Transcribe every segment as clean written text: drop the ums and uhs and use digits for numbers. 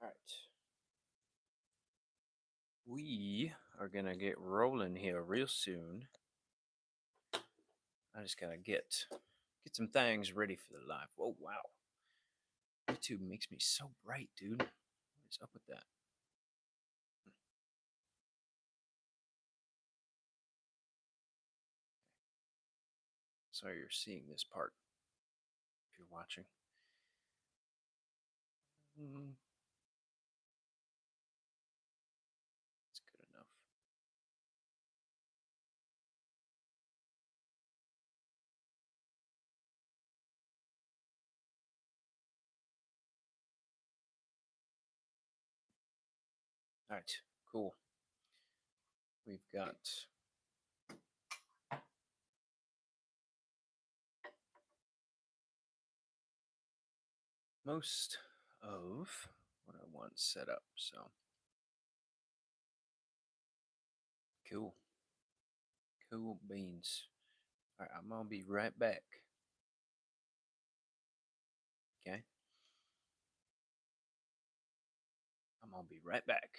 All right. We are going to get rolling here real soon. I just got to get some things ready for the live. Oh, wow. YouTube makes me so bright, dude. What is up with that? Sorry you're seeing this part if you're watching. It's good enough. All right, cool. We've got most of what I want set up. So cool. Cool beans. All right, I'm going to be right back. Okay. I'm going to be right back.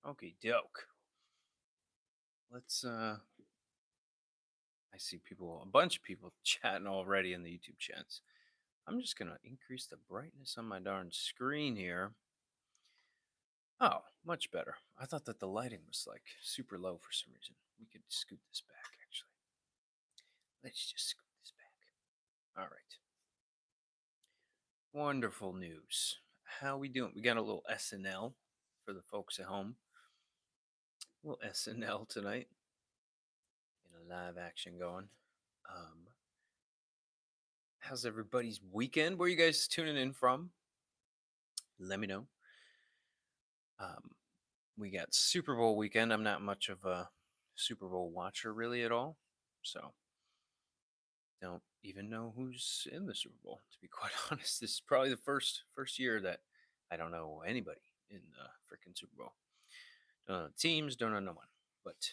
Okay, doke. Let's I see people, a bunch of people chatting already in the YouTube chats. I'm just going to increase the brightness on my darn screen here. Oh, much better. I thought that the lighting was like super low for some reason. We could scoot this back actually. Let's just scoot this back. All right. Wonderful news. How we doing? We got a little SNL for the folks at home. A little SNL tonight in a live action going. Um, how's everybody's weekend? Where are you guys tuning in from? Let me know. Um, We got Super Bowl weekend. I'm not much of a Super Bowl watcher really at all. So don't even know who's in the Super Bowl, to be quite honest. This is probably the first year that I don't know anybody in the freaking Super Bowl. Don't know teams, don't know no one. But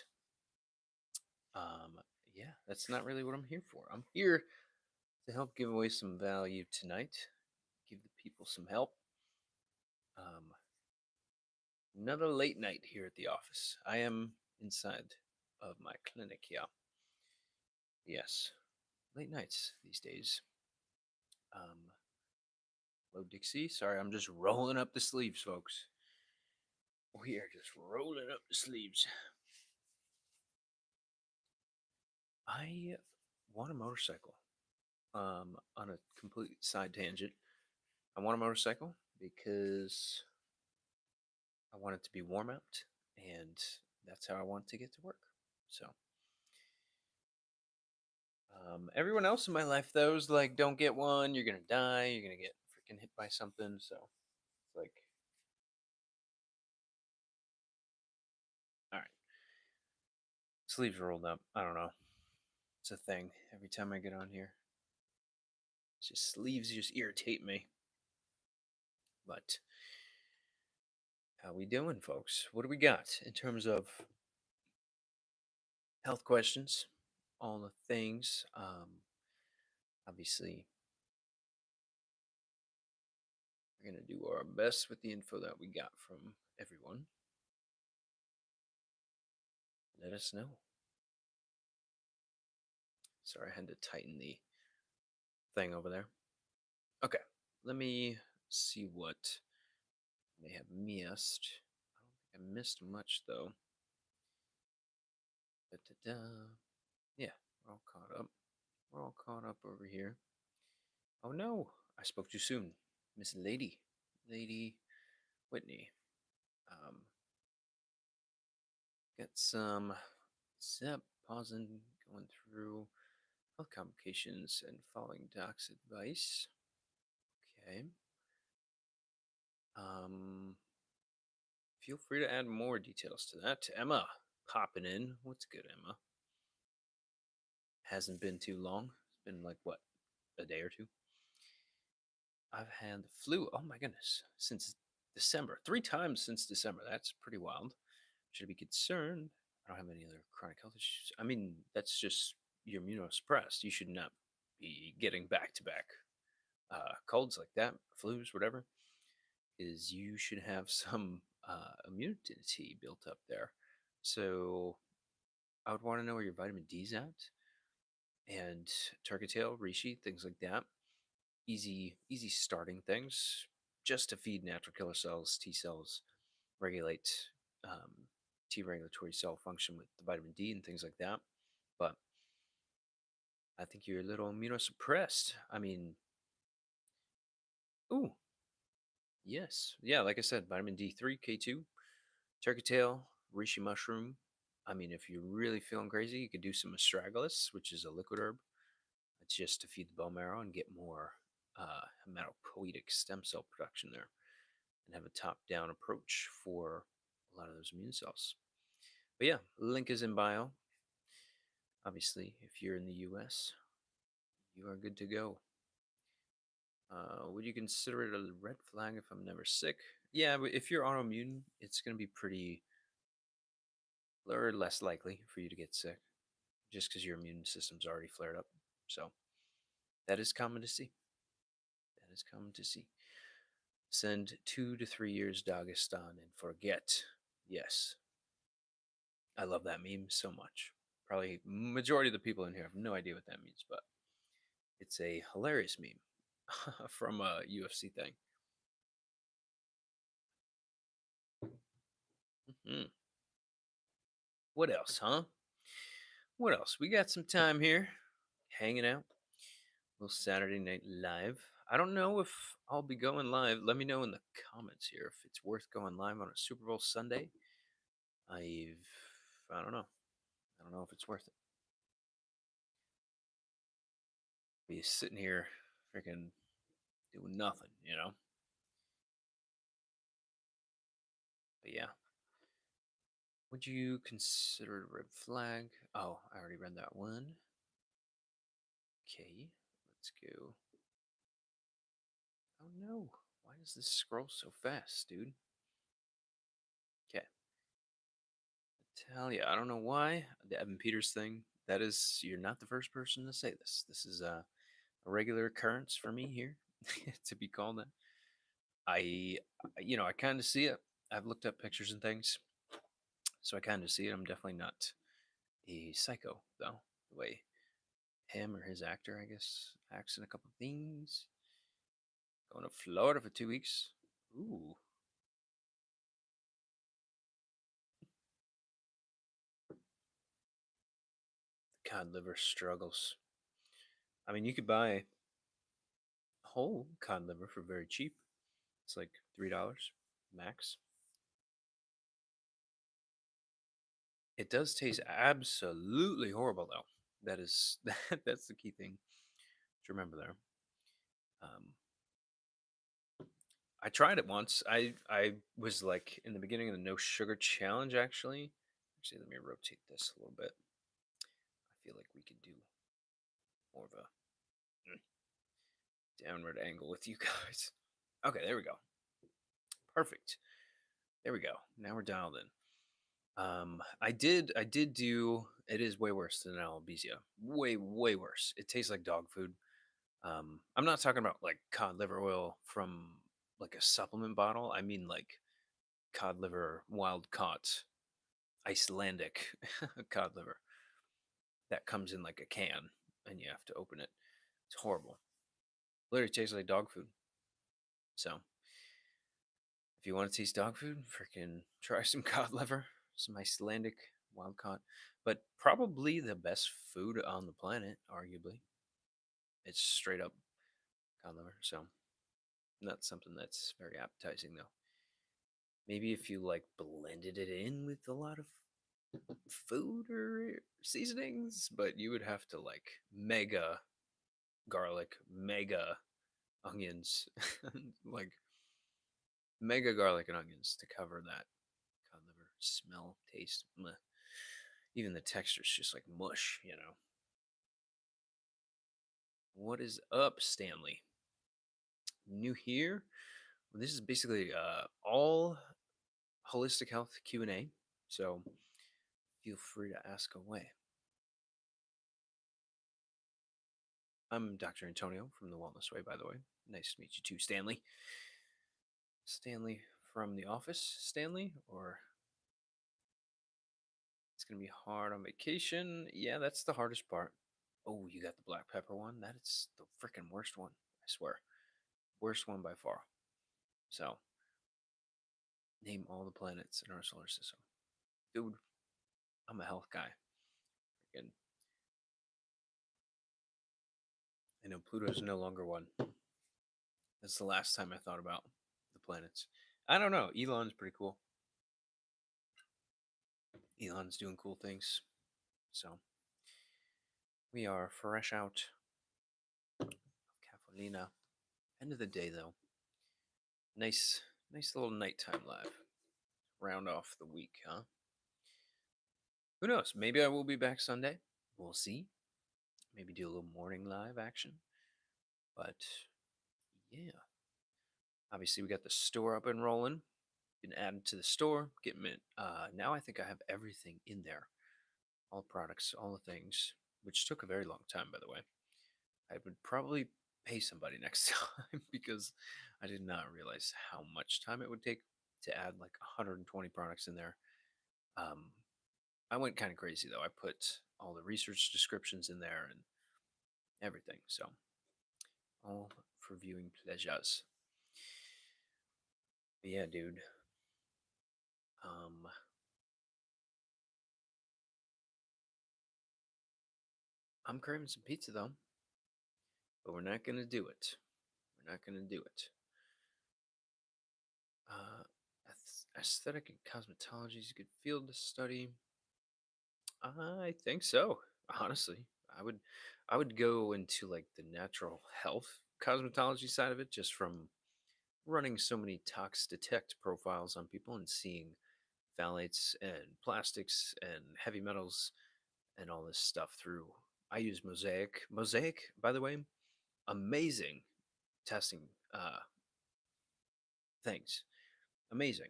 um yeah, that's not really what I'm here for. I'm here to help give away some value tonight, give the people some help. Um, Another late night here at the office. I am inside of my clinic. Yeah, yes, late nights these days. Um, Hello, Dixie. Sorry, I'm just rolling up the sleeves, folks. We are just rolling up the sleeves. I want a motorcycle. On a complete side tangent, I want a motorcycle because I want it to be warm out, and that's how I want to get to work. So, everyone else in my life, though, is like, don't get one, you're gonna die, you're gonna get freaking hit by something. So, it's like, all right, sleeves rolled up. I don't know. It's a thing every time I get on here. It's just sleeves just irritate me. But how we doing, folks? What do we got in terms of health questions? All the things. Obviously, we're gonna do our best with the info that we got from everyone. Let us know. Sorry, I had to tighten the thing over there. Okay, let me see what I may have missed. I don't think I missed much though. Da-da-da. Yeah, we're all caught up. We're all caught up over here. Oh no, I spoke too soon. Miss Lady Whitney. Um, got some zep pausing, going through health complications and following doc's advice. Okay. Um, Feel free to add more details to that. Emma popping in. What's good, Emma? Hasn't been too long. It's been like what, a day or two? I've had the flu. Oh my goodness, since December. 3 times since December. That's pretty wild. Should I be concerned? I don't have any other chronic health issues. I mean, that's just you're immunosuppressed. You should not be getting back to back colds like that, flus, whatever. Is you should have some immunity built up there. So I would want to know where your vitamin D's at and turkey tail, reishi, things like that. Easy starting things just to feed natural killer cells, T cells, regulate um, T regulatory cell function with the vitamin D and things like that. But I think you're a little immunosuppressed. I mean, ooh, yes. Yeah, like I said, vitamin D3, K2, turkey tail, reishi mushroom. I mean, if you're really feeling crazy, you could do some astragalus, which is a liquid herb. It's just to feed the bone marrow and get more hematopoietic stem cell production there and have a top down approach for a lot of those immune cells. But yeah, link is in bio. Obviously, if you're in the US, you are good to go. Would you consider it a red flag if I'm never sick? Yeah, but if you're autoimmune, it's going to be pretty or less likely for you to get sick just because your immune system's already flared up. So that is common to see. That is common to see. Send 2 to 3 years Dagestan and forget. Yes, I love that meme so much. Probably majority of the people in here have no idea what that means, but it's a hilarious meme from a UFC thing. Mhm. What else, huh? What else? We got some time here, hanging out. A little Saturday Night Live. I don't know if I'll be going live. Let me know in the comments here if it's worth going live on a Super Bowl Sunday. I don't know. I don't know if it's worth it. Be sitting here freaking doing nothing, you know? But yeah. Would you consider it a red flag? Oh, I already read that one. Okay, let's go. Oh no, why does this scroll so fast, dude? Okay, tell ya, I don't know why. The Evan Peters thing, that is, you're not the first person to say this. This is a regular occurrence for me here to be called that. I, I kind of see it. I've looked up pictures and things, so I kind of see it. I'm definitely not a psycho, though, the way him or his actor, I guess, acts in a couple of things. Going to Florida for 2 weeks. Ooh, cod liver struggles. I mean, you could buy whole cod liver for very cheap. It's like $3 max. It does taste absolutely horrible, though. That is that's the key thing to remember there. Um, I tried it once. I was like in the beginning of the no sugar challenge. Actually, let me rotate this a little bit. I feel like we could do more of a downward angle with you guys. Okay, there we go. Perfect. There we go. Now we're dialed in. I did do. It is way worse than alopecia. Way worse. It tastes like dog food. I'm not talking about like cod liver oil from like a supplement bottle. I mean like cod liver wild caught Icelandic cod liver that comes in like a can and you have to open it. It's horrible. Literally tastes like dog food. So if you want to taste dog food, freaking try some cod liver, some Icelandic wild caught. But probably the best food on the planet, arguably. It's straight up cod liver. So not something that's very appetizing though. Maybe if you like blended it in with a lot of food or seasonings, but you would have to like mega garlic, mega onions, like mega garlic and onions to cover that cod liver smell, taste. Meh. Even the texture's just like mush. What is up, Stanley? New here? Well, this is basically all holistic health Q&A, so feel free to ask away. I'm Dr. Antonio from The Wellness Way, by the way. Nice to meet you too, Stanley. Stanley from the office, Stanley? Or it's going to be hard on vacation? Yeah, that's the hardest part. Oh, you got the black pepper one? That is the freaking worst one, I swear. Worst one by far. So, name all the planets in our solar system. Dude, I'm a health guy. Freaking, I know Pluto's no longer one. That's the last time I thought about the planets. I don't know. Elon's pretty cool. Elon's doing cool things. So, we are fresh out of Cafolina. End of the day, though. Nice little nighttime live. Round off the week, huh? Who knows? Maybe I will be back Sunday. We'll see. Maybe do a little morning live action. But yeah, obviously we got the store up and rolling. Been added to the store. Getting it. Now I think I have everything in there. All the products, all the things, which took a very long time, by the way. I would probably pay somebody next time because I did not realize how much time it would take to add like 120 products in there. Um, I went kind of crazy though. I put all the research descriptions in there and everything. So all for viewing pleasures. But yeah, dude. Um, I'm craving some pizza though, but we're not gonna do it. We're not gonna do it. Uh, aesthetic and cosmetology is a good field to study. I think so. Honestly, I would I would go into like the natural health cosmetology side of it just from running so many tox detect profiles on people and seeing phthalates and plastics and heavy metals and all this stuff through. I use Mosaic. Mosaic, by the way, amazing testing uh, things. Amazing.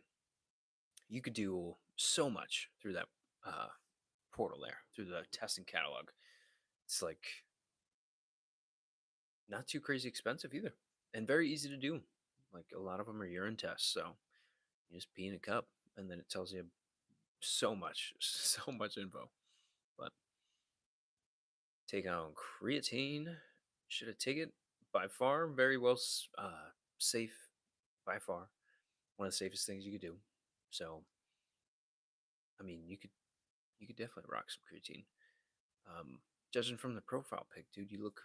You could do so much through that uh, portal there, through the testing catalog. It's like not too crazy expensive either, and very easy to do. Like a lot of them are urine tests, so you just pee in a cup, and then it tells you so much, so much info. But take on creatine. Should I take it? By far, very well safe. By far, one of the safest things you could do. So, I mean, you could definitely rock some creatine. Um, Judging from the profile pic, dude, you look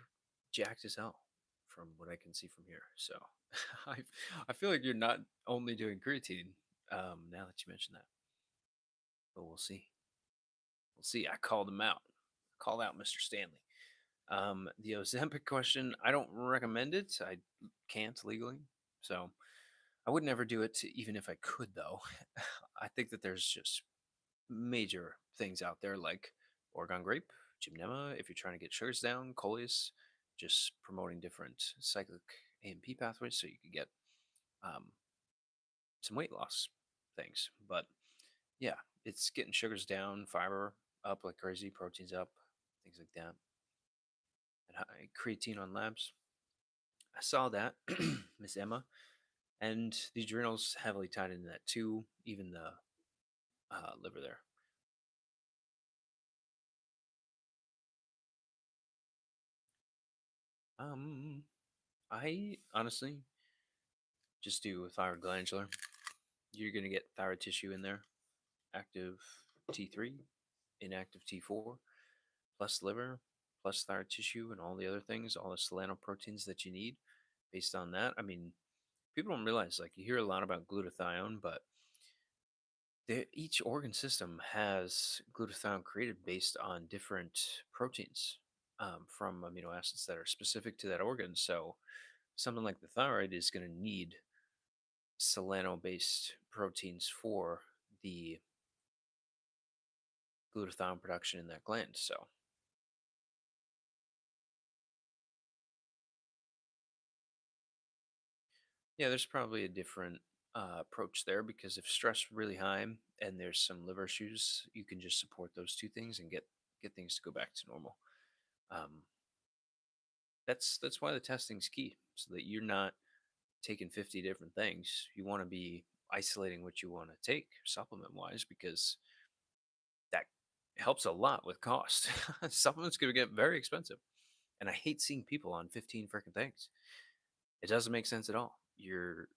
jacked as hell from what I can see from here. So, I I feel like you're not only doing creatine. Now that you mention that, but we'll see. We'll see. I called him out. Called out Mr. Stanley. The Ozempic question, I don't recommend it. I can't legally. So I would never do it, even if I could, though. I think that there's just major things out there like Oregon grape, gymnema, if you're trying to get sugars down, coleus, just promoting different cyclic AMP pathways so you could get um, some weight loss things. But yeah, it's getting sugars down, fiber up like crazy, proteins up, things like that. And creatine on labs. I saw that, Miss Emma, and the adrenals heavily tied into that too. Even the liver there. Um, I honestly just do thyroid glandular. You're gonna get thyroid tissue in there, active T3, inactive T4, plus liver, plus thyroid tissue, and all the other things, all the selenoproteins that you need. Based on that, I mean, people don't realize like you hear a lot about glutathione, but each organ system has glutathione created based on different proteins from amino acids that are specific to that organ. So something like the thyroid is going to need seleno-based proteins for the glutathione production in that gland. So yeah, there's probably a different approach there because if stress really high and there's some liver issues, you can just support those two things and get things to go back to normal. Um, that's why the testing's key, so that you're not taking 50 different things. You want to be isolating what you want to take supplement wise because that helps a lot with cost. Supplements going to get very expensive. And I hate seeing people on 15 freaking things. It doesn't make sense at all. You're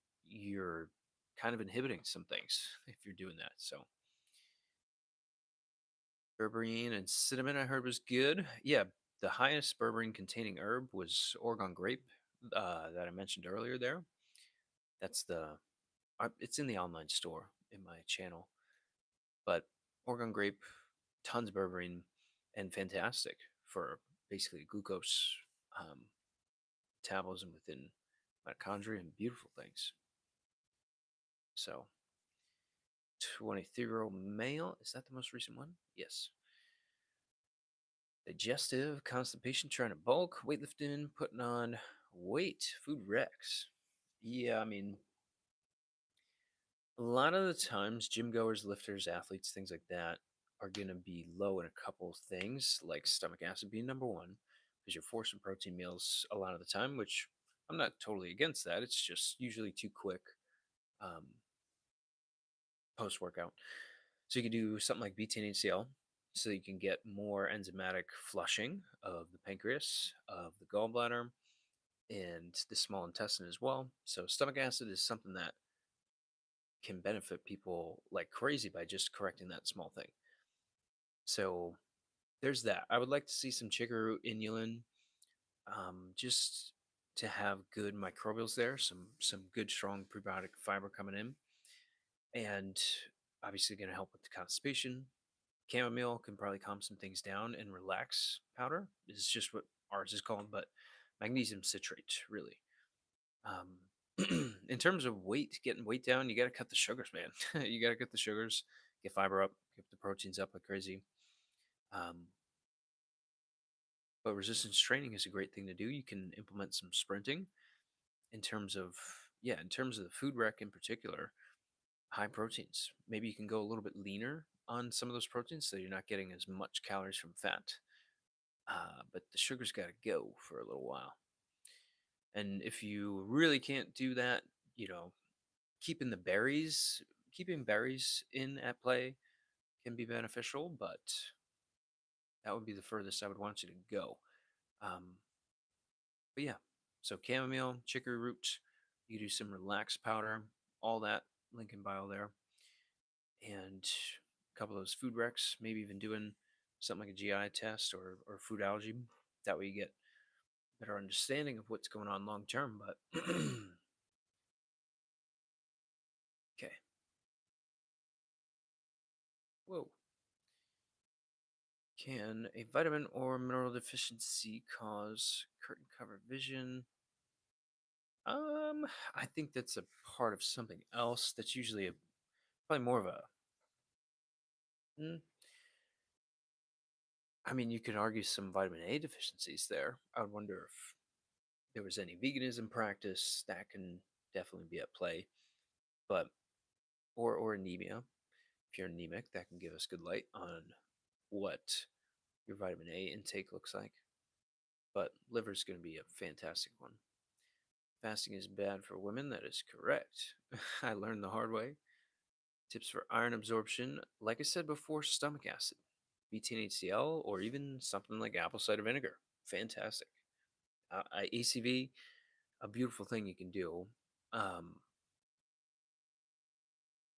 kind of inhibiting some things if you're doing that. So berberine and cinnamon I heard was good. Yeah, the highest berberine containing herb was Oregon grape that I mentioned earlier there. That's it's in the online store in my channel. But Oregon grape, tons of berberine, and fantastic for basically glucose um, metabolism within mitochondria and beautiful things. So, 23-year-old male, is that the most recent one? Yes. Digestive, constipation, trying to bulk, weightlifting, putting on weight, food recs. Yeah, I mean, a lot of the times, gym goers, lifters, athletes, things like that are going to be low in a couple things, like stomach acid being number one, because you're forcing protein meals a lot of the time, which I'm not totally against that. It's just usually too quick um, post workout. So you can do something like BTN-HCl so you can get more enzymatic flushing of the pancreas, of the gallbladder, and the small intestine as well. So stomach acid is something that can benefit people like crazy by just correcting that small thing. So there's that. I would like to see some chicory root inulin, just to have good microbials there, some good strong prebiotic fiber coming in, and obviously going to help with the constipation. Chamomile can probably calm some things down, and relax powder is just what ours is called, but magnesium citrate really. In terms of weight, getting weight down, you got to cut the sugars, man. You got to cut the sugars, get fiber up, get the proteins up like crazy. Um, but resistance training is a great thing to do. You can implement some sprinting in terms of, yeah, in terms of the food rec in particular, high proteins. Maybe you can go a little bit leaner on some of those proteins so you're not getting as much calories from fat. But the sugar's got to go for a little while. And if you really can't do that, you know, keeping the berries, keeping berries in at play can be beneficial, but that would be the furthest I would want you to go. Um, but yeah, so chamomile, chicory root, you do some relax powder, all that link in bio there, and a couple of those food recs, maybe even doing something like a GI test or food allergy. That way you get better understanding of what's going on long term. But okay, whoa. Can a vitamin or mineral deficiency cause curtain cover vision? Um, I think that's a part of something else. That's usually probably more of a. mm, I mean, you could argue some vitamin A deficiencies there. I would wonder if there was any veganism practice that can definitely be at play, but or anemia. If you're anemic, that can give us good light on what your vitamin A intake looks like. But liver's going to be a fantastic one. Fasting is bad for women. That is correct. I learned the hard way. Tips for iron absorption. Like I said before, stomach acid, BTNHCl, or even something like apple cider vinegar. Fantastic. ACV, a beautiful thing you can do. Um,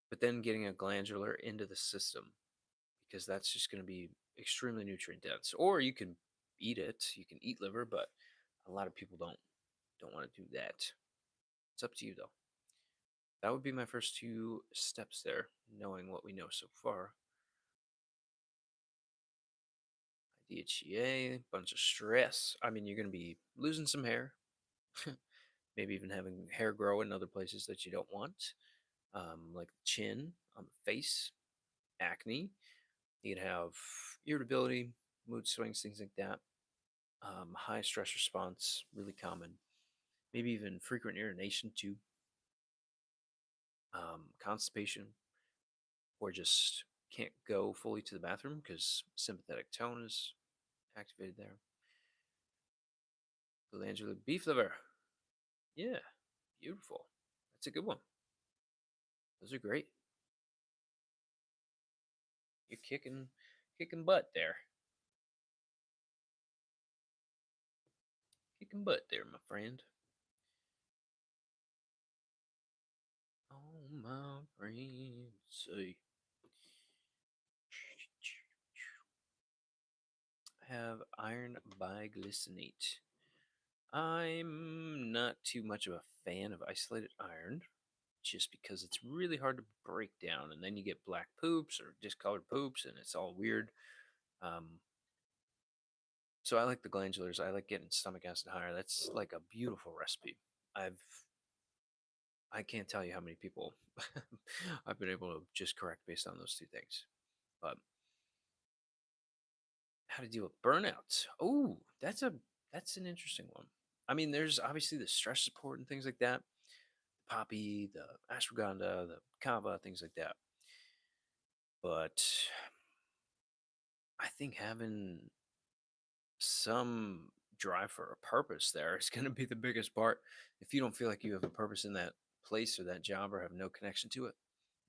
but then getting a glandular into the system, because that's just going to be extremely nutrient dense. Or you can eat it. You can eat liver, but a lot of people don't want to do that. It's up to you though. That would be my first two steps there, knowing what we know so far. DHEA, bunch of stress. I mean, you're going to be losing some hair, maybe even having hair grow in other places that you don't want, like the chin, on the face, acne. You could have irritability, mood swings, things like that. High stress response, really common. Maybe even frequent urination too. Constipation, or just can't go fully to the bathroom because sympathetic tone is activated there. Glandular beef liver. Yeah, beautiful. That's a good one. Those are great. You're kicking butt there. Kicking butt there, my friend. Oh my friend. See. Have iron biglycinate. I'm not too much of a fan of isolated iron just because it's really hard to break down and then you get black poops or discolored poops and it's all weird. Um, so I like the glandulars. I like getting stomach acid higher. That's like a beautiful recipe. I've I can't tell you how many people I've been able to just correct based on those two things. But how to deal with burnout? Oh, that's an interesting one. I mean, there's obviously the stress support and things like that. The poppy, the ashwagandha, the kava, things like that. But I think having some drive for a purpose there is going to be the biggest part. If you don't feel like you have a purpose in that place or that job or have no connection to it,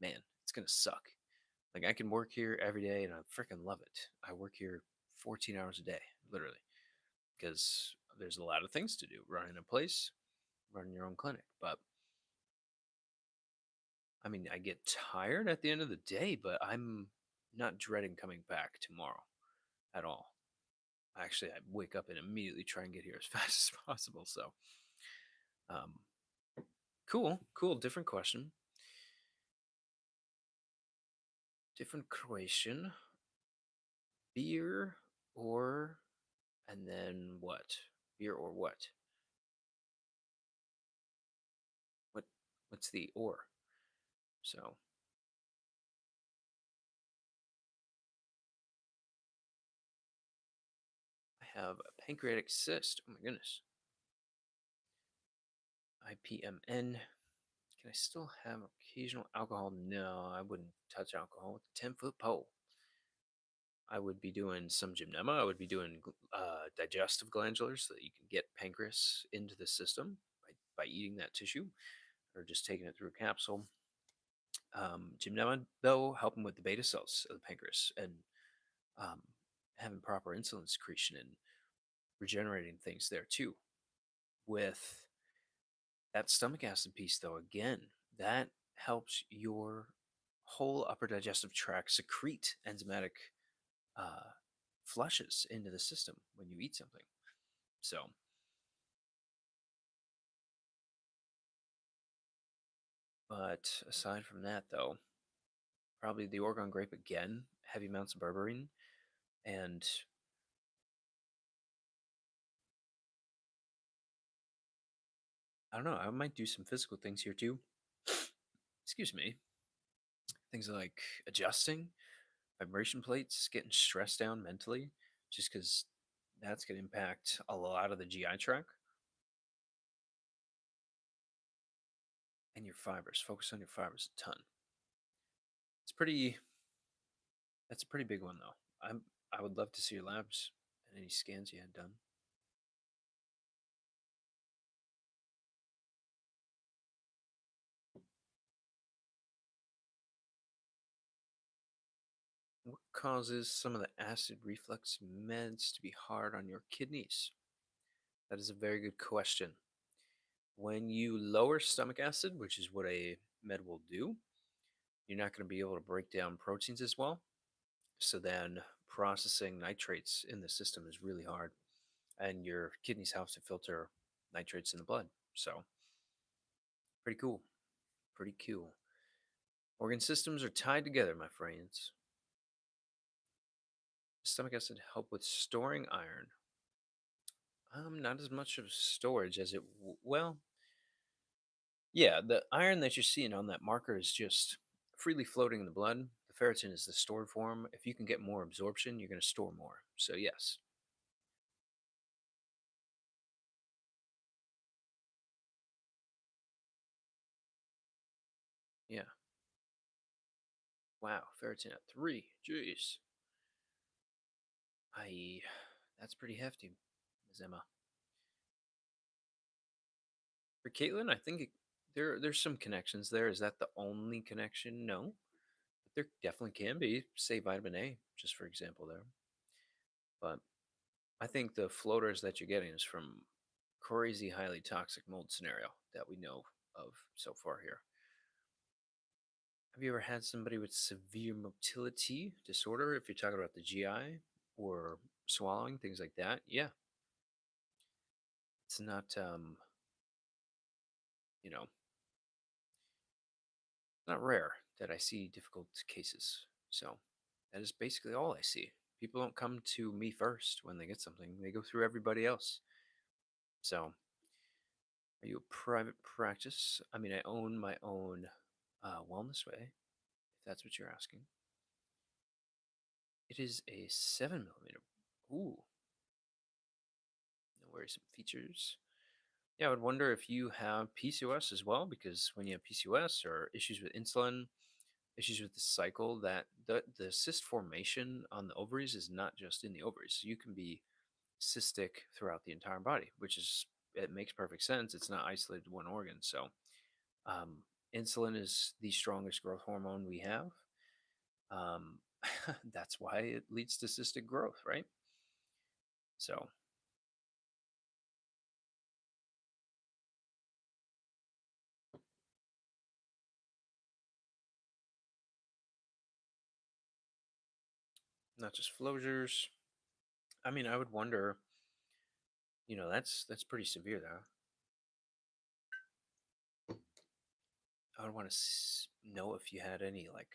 man, it's going to suck. Like I can work here every day and I freaking love it. I work here 14 hours a day, literally, because there's a lot of things to do. Running a place, running your own clinic. But I mean, I get tired at the end of the day, but I'm not dreading coming back tomorrow at all. Actually, I wake up and immediately try and get here as fast as possible. So, um, cool. Different question. Different question. Beer or, and then what? Beer or what? What? What's the or? So have a pancreatic cyst. Oh my goodness. IPMN. Can I still have occasional alcohol? No, I wouldn't touch alcohol with a 10-foot pole. I would be doing some gymnema. I would be doing digestive glandulars so that you can get pancreas into the system by eating that tissue or just taking it through a capsule. Gymnema, though, helping with the beta cells of the pancreas and um, having proper insulin secretion and regenerating things there too. With that stomach acid piece, though, again, that helps your whole upper digestive tract secrete enzymatic uh, flushes into the system when you eat something. So, but aside from that, though, probably the Oregon grape again, heavy amounts of berberine, and I don't know, I might do some physical things here too. Excuse me. Things like adjusting vibration plates, getting stressed down mentally, just because that's going to impact a lot of the GI tract and your fibers. Focus on your fibers a ton. It's pretty. That's a pretty big one though. I would love to see your labs and any scans you had done. What causes some of the acid reflux meds to be hard on your kidneys? That is a very good question. When you lower stomach acid, which is what a med will do, you're not going to be able to break down proteins as well. So then processing nitrates in the system is really hard, and your kidneys have to filter nitrates in the blood. So pretty cool. Pretty cool. Organ systems are tied together, my friends. Stomach acid help with storing iron. Not as much of storage as well, yeah, the iron that you're seeing on that marker is just freely floating in the blood. The ferritin is the stored form. If you can get more absorption, you're going to store more. So yes. Yeah. Wow, ferritin at 3. Jeez. I That's pretty hefty, Ms. Emma. For Caitlin, I think there's some connections there. Is that the only connection? No. But there definitely can be, say vitamin A, just for example there. But I think the floaters that you're getting is from crazy highly toxic mold scenario that we know of so far here. Have you ever had somebody with severe motility disorder? If you're talking about the GI or swallowing, things like that, yeah, it's not, you know, not rare that I see difficult cases. So that is basically all I see. People don't come to me first when they get something; they go through everybody else. So, are you a private practice? I mean, I own my own wellness way, if that's what you're asking. It is a 7 millimeter. Ooh, no worries. Some features. Yeah, I would wonder if you have PCOS as well, because when you have PCOS or issues with insulin, issues with the cycle, that the cyst formation on the ovaries is not just in the ovaries. You can be cystic throughout the entire body, which is it makes perfect sense. It's not isolated to one organ. So, um, insulin is the strongest growth hormone we have. Um, that's why it leads to cystic growth, right? So, not just floaters. I mean, I would wonder. That's pretty severe, though. I would want to know if you had any like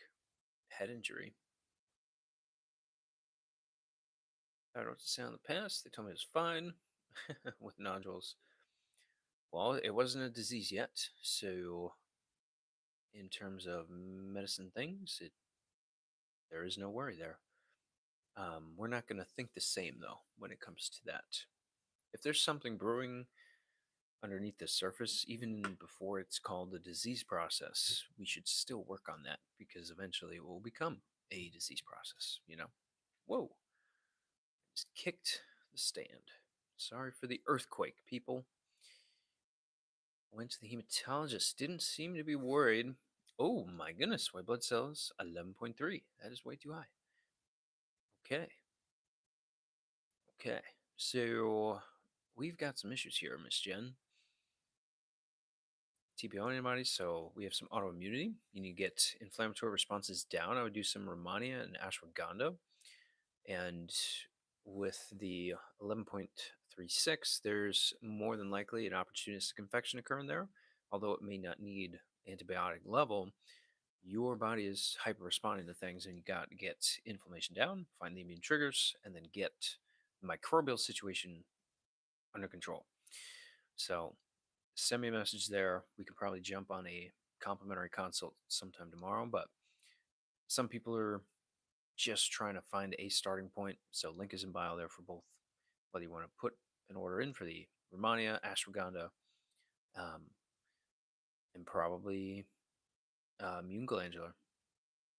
head injury. I don't know what to say in the past. They told me it was fine with nodules. Well, it wasn't a disease yet, so in terms of medicine things, there is no worry there. We're not going to think the same, though, when it comes to that. If there's something brewing underneath the surface, even before it's called a disease process, we should still work on that because eventually it will become a disease process, you know? Whoa, just kicked the stand. Sorry for the earthquake, people. Went to the hematologist. Didn't seem to be worried. Oh my goodness, white blood cells 11.3. That is way too high. Okay, okay. So we've got some issues here, Miss Jen. TPO antibodies, so we have some autoimmunity. You need to get inflammatory responses down. I would do some Romania and ashwagandha. And with the 11.36, there's more than likely an opportunistic infection occurring there. Although it may not need antibiotic level, your body is hyper responding to things, and you got to get inflammation down, find the immune triggers, and then get the microbial situation under control. So send me a message there. We can probably jump on a complimentary consult sometime tomorrow, but some people are just trying to find a starting point. So link is in bio there for both, whether you want to put an order in for the Romania, ashwagandha, um, and probably immune glandular.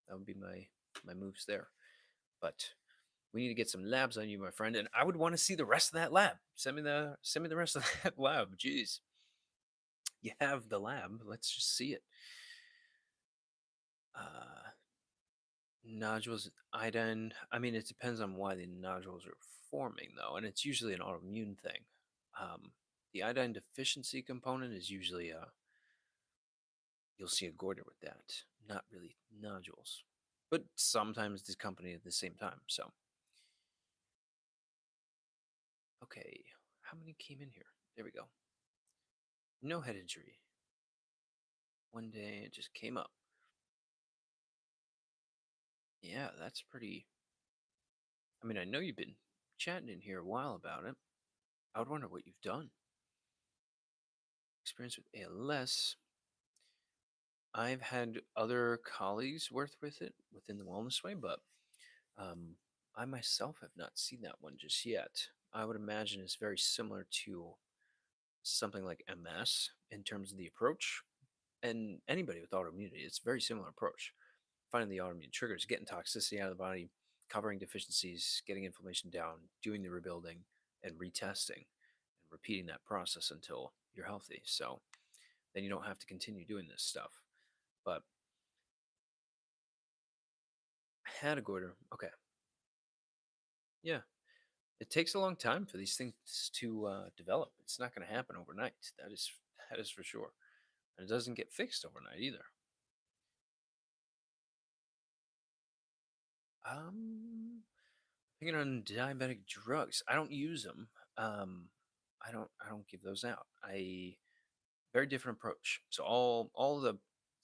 That would be my moves there. But we need to get some labs on you, my friend, and I would want to see the rest of that lab. Send me the rest of that lab. Jeez, you have the lab. Let's just see it. Uh, Nodules, iodine. I mean, it depends on why the nodules are forming, though, and it's usually an autoimmune thing. Um, the iodine deficiency component is usually you'll see a goiter with that, not really nodules, but sometimes the company at the same time. So, okay, how many came in here? There we go. No head injury. One day it just came up. Yeah, that's pretty. I mean, I know you've been chatting in here a while about it. I would wonder what you've done. Experience with ALS. I've had other colleagues work with it within the wellness way, but um, I myself have not seen that one just yet. I would imagine it's very similar to something like MS in terms of the approach. And anybody with autoimmunity, it's a very similar approach. Finding the autoimmune triggers, getting toxicity out of the body, covering deficiencies, getting inflammation down, doing the rebuilding, and retesting, and repeating that process until you're healthy. So then you don't have to continue doing this stuff. But had a goiter. Okay. Yeah. It takes a long time for these things to develop. It's not going to happen overnight. That is for sure. And it doesn't get fixed overnight either. Thinking on diabetic drugs. I don't use them. Um, I don't give those out. I very different approach. So all the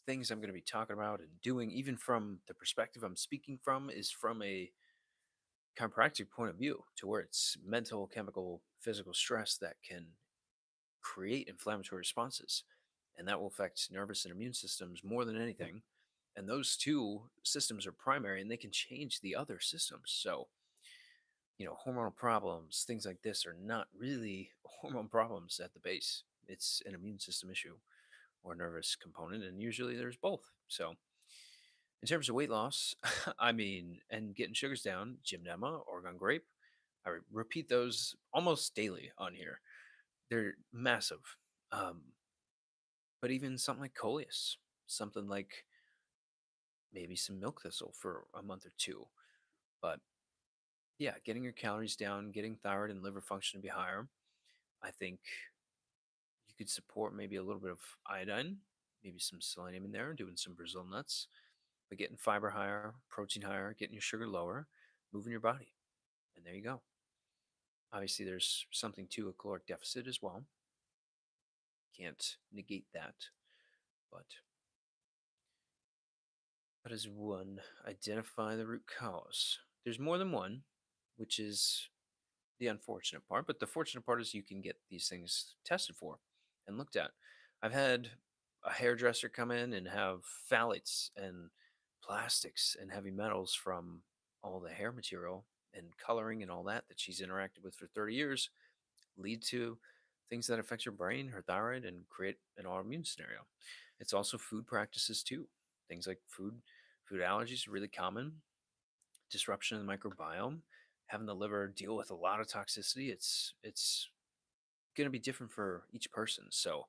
things I'm going to be talking about and doing, even from the perspective I'm speaking from, is from a chiropractic point of view, to where it's mental, chemical, physical stress that can create inflammatory responses, and that will affect nervous and immune systems more than anything. And those two systems are primary, and they can change the other systems. So hormonal problems, things like this are not really hormone problems at the base. It's an immune system issue or nervous component, and usually there's both. So, in terms of weight loss, I mean, and getting sugars down, gymnema, Oregon grape, I repeat those almost daily on here. They're massive. Um, but even something like coleus, something like maybe some milk thistle for a month or two. But yeah, getting your calories down, getting thyroid and liver function to be higher, I think you could support maybe a little bit of iodine, maybe some selenium in there, doing some Brazil nuts, but getting fiber higher, protein higher, getting your sugar lower, moving your body. And there you go. Obviously, there's something to a caloric deficit as well. Can't negate that. But that is one. Identify the root cause. There's more than one, which is the unfortunate part. But the fortunate part is you can get these things tested for and looked at. I've had a hairdresser come in and have phthalates and plastics and heavy metals from all the hair material and coloring and all that she's interacted with for 30 years lead to things that affect your brain, her thyroid, and create an autoimmune scenario. It's also food practices too. Things like food allergies are really common. Disruption in the microbiome, having the liver deal with a lot of toxicity. It's going to be different for each person. So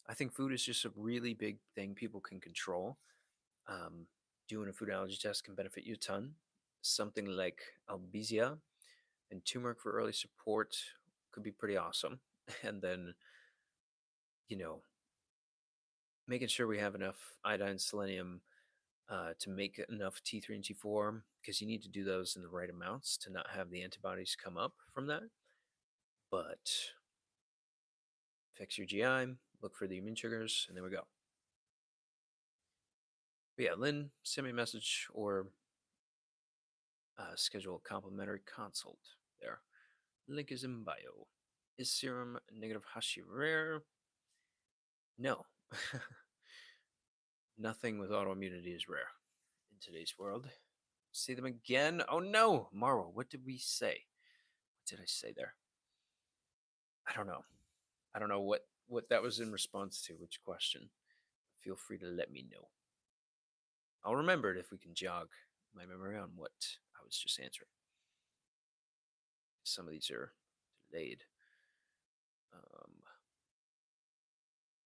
I think food is just a really big thing people can control. Um, Doing a food allergy test can benefit you a ton. Something like albizia and turmeric for early support could be pretty awesome. And then, you know, making sure we have enough iodine, selenium to make enough T3 and T4 because you need to do those in the right amounts to not have the antibodies come up from that. But fix your GI, look for the immune triggers, and there we go. But yeah, Lynn, send me a message or schedule a complimentary consult there. Link is in bio. Is serum negative Hashi rare? No. Nothing with autoimmunity is rare in today's world. See them again? Oh no, Marwa, what did we say? What did I say there? I don't know. I don't know what that was in response to, which question. Feel free to let me know. I'll remember it if we can jog my memory on what I was just answering. Some of these are delayed.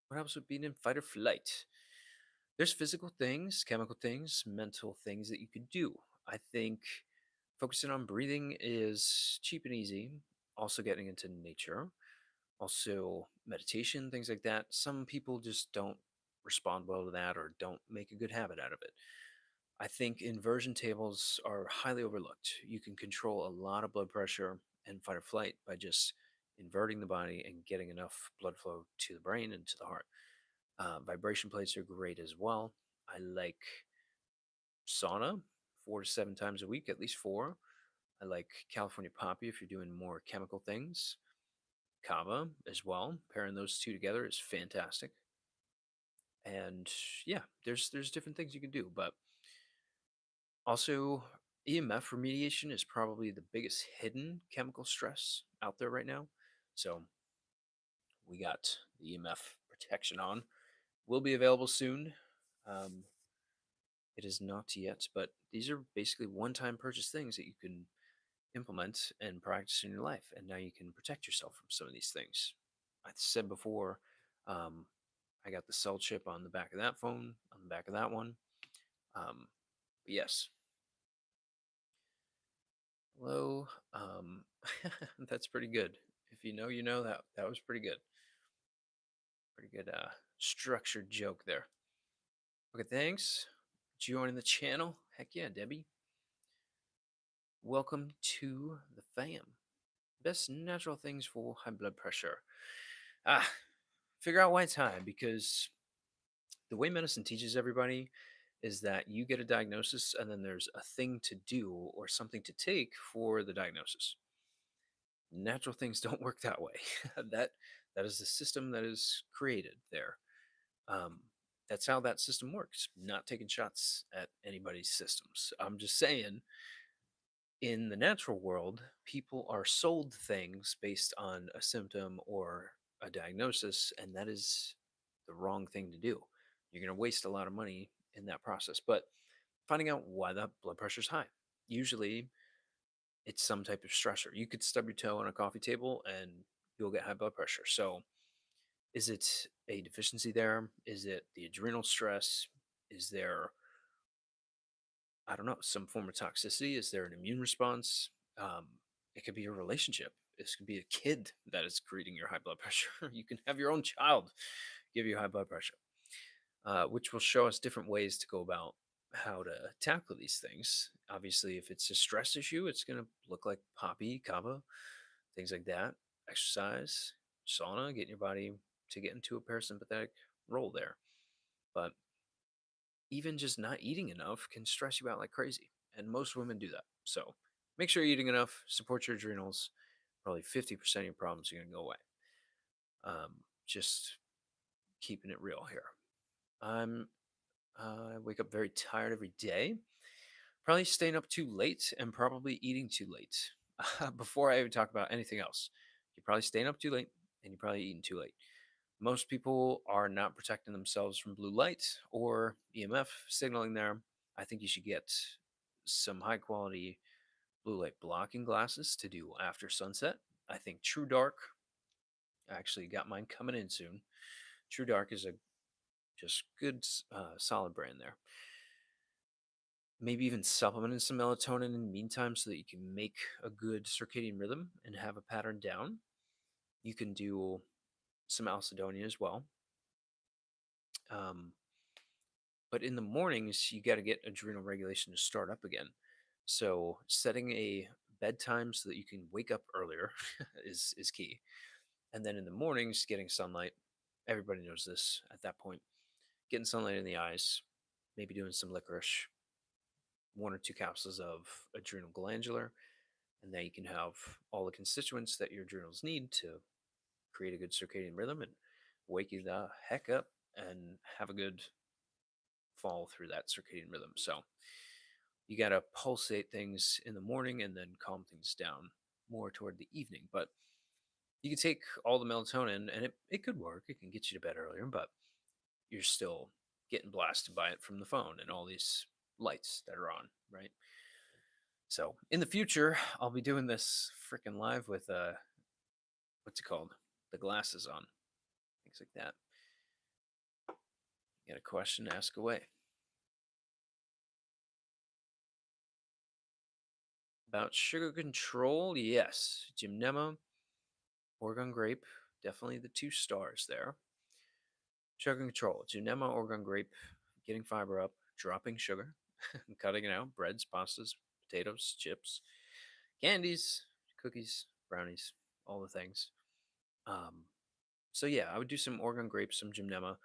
What helps with being in fight or flight? There's physical things, chemical things, mental things that you could do. I think focusing on breathing is cheap and easy. Also, getting into nature, also meditation, things like that. Some people just don't respond well to that or don't make a good habit out of it. I think inversion tables are highly overlooked. You can control a lot of blood pressure and fight or flight by just inverting the body and getting enough blood flow to the brain and to the heart. Vibration plates are great as well. I like sauna 4 to 7 times a week, at least four. I like California Poppy if you're doing more chemical things. Kava as well. Pairing those two together is fantastic. And yeah, there's different things you can do, but also EMF remediation is probably the biggest hidden chemical stress out there right now. So we got the EMF protection on. Will be available soon. Um, it is not yet, but these are basically one-time purchase things that you can implement and practice in your life, and now you can protect yourself from some of these things. I said before, um, I got the cell chip on the back of that phone, on the back of that one. But yes, hello. That's pretty good. If you know, you know that was pretty good. Pretty good structured joke there. Okay, thanks. Joining the channel. Heck yeah, Debbie. Welcome to the fam. Best natural things for high blood pressure. Ah, figure out why it's high because the way medicine teaches everybody is that you get a diagnosis and then there's a thing to do or something to take for the diagnosis. Natural things don't work that way. that that is the system that is created there. Um, that's how that system works. Not taking shots at anybody's systems. I'm just saying, in the natural world, people are sold things based on a symptom or a diagnosis, and that is the wrong thing to do. You're going to waste a lot of money in that process. But finding out why that blood pressure is high, usually it's some type of stressor. You could stub your toe on a coffee table and you'll get high blood pressure. So, is it a deficiency there? Is it the adrenal stress? Is there, I don't know, some form of toxicity? Is there an immune response? Um, it could be a relationship. This could be a kid that is creating your high blood pressure. You can have your own child give you high blood pressure, which will show us different ways to go about how to tackle these things. Obviously, if it's a stress issue, it's going to look like poppy, kava, things like that. Exercise, sauna, getting your body to get into a parasympathetic role there. But even just not eating enough can stress you out like crazy. And most women do that. So make sure you're eating enough, support your adrenals. Probably 50% of your problems are going to go away. Just keeping it real here. I wake up very tired every day. Probably staying up too late and probably eating too late. Before I even talk about anything else, you're probably staying up too late and you're probably eating too late. Most people are not protecting themselves from blue light or EMF signaling there. I think you should get some high quality blue light blocking glasses to do after sunset. I think True Dark, I actually got mine coming in soon. True Dark is a just good, solid brand there. Maybe even supplementing some melatonin in the meantime so that you can make a good circadian rhythm and have a pattern down. You can do some alcidonia as well. Um, but in the mornings, you got to get adrenal regulation to start up again. So setting a bedtime so that you can wake up earlier is key. And then in the mornings, getting sunlight. Everybody knows this at that point. Getting sunlight in the eyes, maybe doing some licorice, 1 or 2 capsules of adrenal glandular, and then you can have all the constituents that your adrenals need to create a good circadian rhythm and wake you the heck up and have a good fall through that circadian rhythm. So you got to pulsate things in the morning and then calm things down more toward the evening. But you can take all the melatonin and it could work. It can get you to bed earlier, but you're still getting blasted by it from the phone and all these lights that are on, right? So in the future, I'll be doing this freaking live with what's it called? The glasses on, things like that. You got a question? Ask away. About sugar control, yes. Gymnema, Oregon grape, definitely the 2 stars there. Sugar control, Gymnema, Oregon grape, getting fiber up, dropping sugar, cutting it out, breads, pastas, potatoes, chips, candies, cookies, brownies, all the things. Um, so yeah, I would do some Oregon grape, some Gymnema.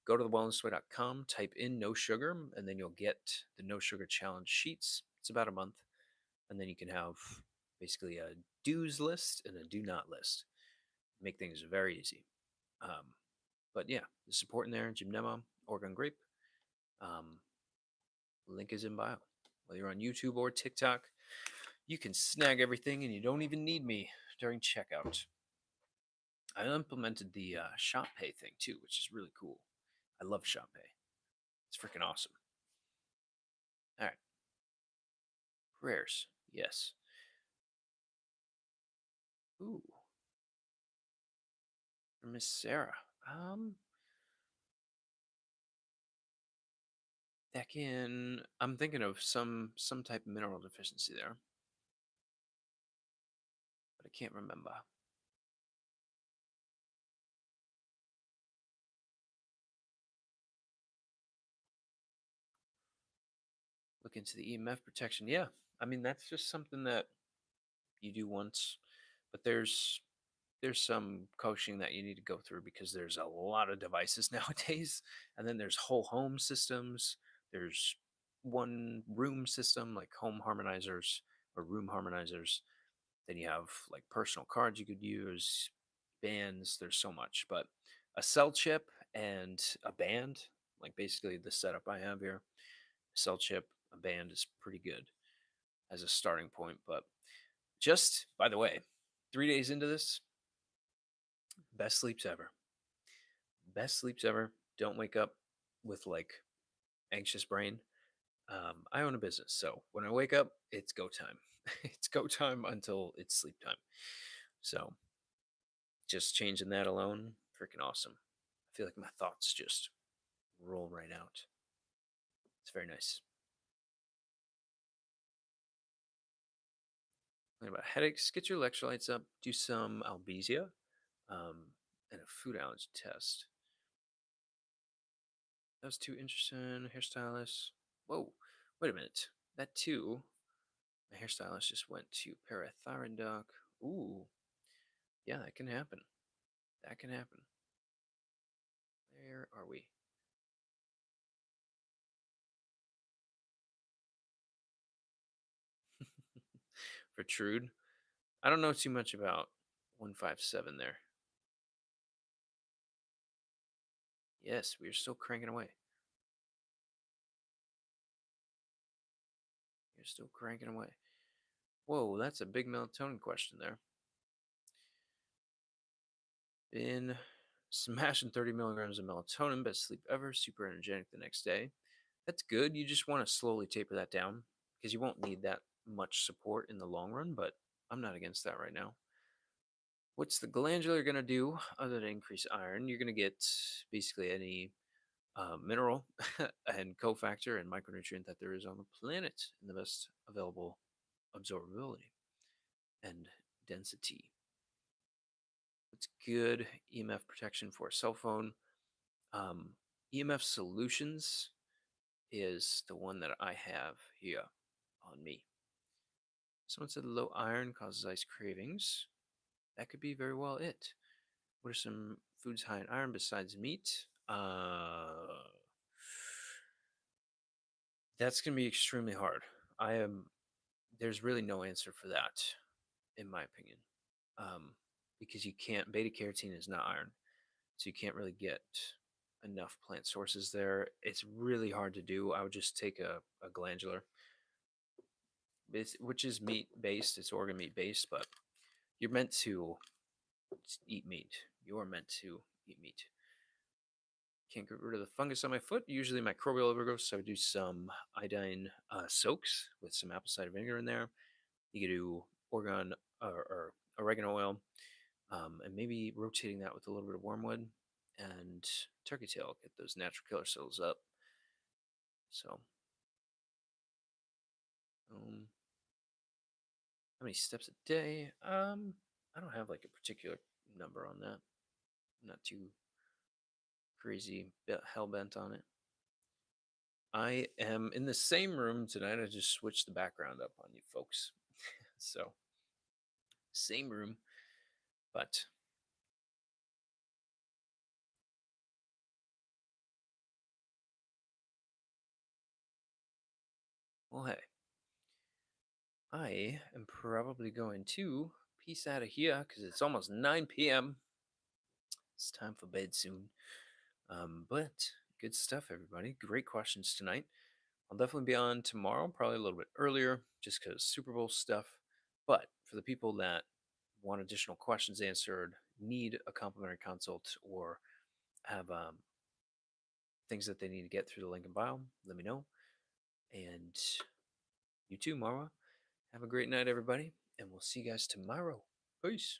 Go to thewellnessway.com, type in no sugar, and then you'll get the no sugar challenge sheets. It's about a month, and then you can have basically a do's list and a do not list. Make things very easy. Um, but yeah, the support in there, Gymnema, Oregon grape. Um, link is in bio. Whether you're on YouTube or TikTok, you can snag everything, and you don't even need me during checkout. I implemented the Shop Pay thing too, which is really cool. I love Shop Pay. It's freaking awesome. All right. Prayers. Yes. Ooh. For Miss Sarah. That can I'm thinking of some type of mineral deficiency there, but I can't remember. Look into the EMF protection. Yeah. I mean that's just something that you do once, but there's some coaching that you need to go through because there's a lot of devices nowadays, and then there's whole home systems. There's one room system like home harmonizers or room harmonizers. Then you have like personal cards you could use, bands. There's so much, but a cell chip and a band, like basically the setup I have here, cell chip, a band is pretty good as a starting point. But just by the way, 3 days into this, best sleeps ever. Best sleeps ever. Don't wake up with like anxious brain. I own a business, so when I wake up, it's go time. It's go time until it's sleep time. So just changing that alone, freaking awesome. I feel like my thoughts just roll right out. It's very nice. Think about headaches, get your electrolytes up, do some Albesia, and a food allergy test. That was too interesting. Hairstylist. Whoa, wait a minute. That too. My hairstylist just went to parathyroid doc. Ooh, yeah, that can happen. That can happen. Where are we? Protrude. I don't know too much about 157 there. Yes, we are still cranking away. You're still cranking away. Whoa, that's a big melatonin question there. Been smashing 30 milligrams of melatonin, best sleep ever, super energetic the next day. That's good. You just want to slowly taper that down because you won't need that much support in the long run, but I'm not against that right now. What's the glandular going to do other than increase iron? You're going to get basically any mineral and cofactor and micronutrient that there is on the planet in the best available absorbability and density. It's good EMF protection for a cell phone. Um, EMF Solutions is the one that I have here on me. Someone said low iron causes ice cravings. That could be very well it. What are some foods high in iron besides meat? That's gonna be extremely hard. I am. There's really no answer for that, in my opinion, um, because you can't. Beta carotene is not iron, so you can't really get enough plant sources there. It's really hard to do. I would just take a glandular, which is meat based. It's organ meat based, but you're meant to eat meat. You're meant to eat meat. Can't get rid of the fungus on my foot. Usually microbial overgrowth, so I do some iodine soaks with some apple cider vinegar in there. You can do organ or oregano oil, and maybe rotating that with a little bit of wormwood and turkey tail. Get those natural killer cells up. So, um, how many steps a day? I don't have like a particular number on that. I'm not too crazy hell bent on it. I am in the same room tonight. I just switched the background up on you folks. So, same room, but well, hey, I am probably going to peace out of here because it's almost 9 p.m. It's time for bed soon. But good stuff, everybody. Great questions tonight. I'll definitely be on tomorrow, probably a little bit earlier, just because Super Bowl stuff. But for the people that want additional questions answered, need a complimentary consult, or have things that they need to get through the link in bio, let me know. And you too, Marwa. Have a great night, everybody, and we'll see you guys tomorrow. Peace.